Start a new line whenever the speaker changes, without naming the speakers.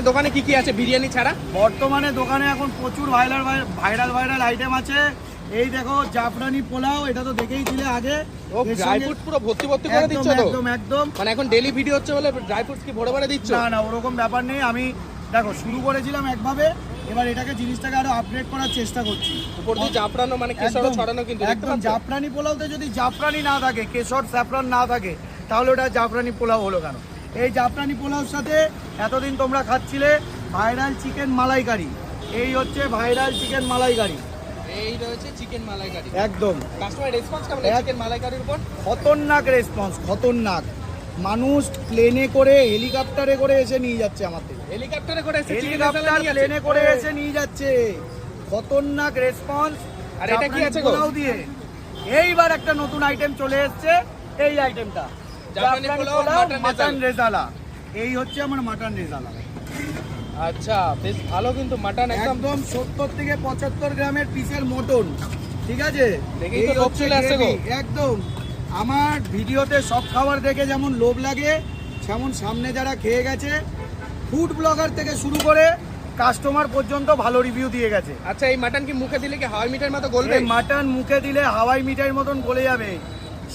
দোকানে কি কি আছে বিরিয়ানি ছাড়া?
বর্তমানে দোকানে এখন প্রচুর ভাইরাল আইটেম আছে। এই দেখো জাফরানি পোলাও, এটা তো দেখেই ছিলে আগে।
ও ড্রাই ফ্রুট পুরো ভর্তি করে দিচ্ছ তো?
একদম
মানে এখন ডেইলি ভিডিও হচ্ছে বলে ড্রাই ফ্রুটস কি ভরে দিচ্ছ?
না ওরকম ব্যাপার নেই। আমি দেখো শুরু করেছিলাম একভাবে, এবার এটাকে জিনিসটাকে আরো আপগ্রেড করার চেষ্টা করছি।
উপর দিয়ে জাফরানো মানে কেশরও ছড়ানো কিন্তু
একদম জাফরানি পোলাওতে যদি জাফরানি না থাকে, কেশর স্যাফরান না থাকে, তাহলে ওটা জাফরানি পোলাও হলো কেন? এই জাফরানি পোলাওর সাথে এতদিন তোমরা খাচ্ছিলে ভাইরাল চিকেন মালাইকারি। এই হচ্ছে ভাইরাল চিকেন মালাইকারি।
এই রয়েছে চিকেন মালাইকারি।
একদম
কাস্টমার রেসপন্স কেমন চিকেন মালাইকারির উপর?
খতরনাক রেসপন্স, খতরনাক। মানুষ প্লেনে করে, হেলিকপ্টারে করে এসে নিয়ে যাচ্ছে আমাদের।
হেলিকপ্টারে করে এসে
হেলিকপ্টার প্লেনে করে এসে নিয়ে যাচ্ছে। খতরনাক রেসপন্স।
আর এটা কি আছে গো?
পোলাও দিয়ে এইবার একটা নতুন আইটেম চলে এসেছে। এই আইটেমটা
জাফরানি পোলাও
মাটন রেজালা। এই হচ্ছে আমার মাটন রেজালা।
আচ্ছা বেশ ভালো কিন্তু মাটন
একদম 70 থেকে 75 গ্রামের পিসের মটন, ঠিক আছে?
দেখেই তো লোভ চলে আসছে গো।
একদম আমার ভিডিওতে সব খাবার দেখে যেমন লোভ লাগে, যেমন সামনে যারা খেয়ে গেছে ফুড ব্লগার থেকে শুরু করে কাস্টমার পর্যন্ত ভালো রিভিউ দিয়ে গেছে।
আচ্ছা এই মাটন কি মুখে দিলে কি হাওয়াই মিঠাইয়ের মতো গলবে?
এই মাটন মুখে দিলে হাওয়াই মিঠাইয়ের মতন গলে যাবে।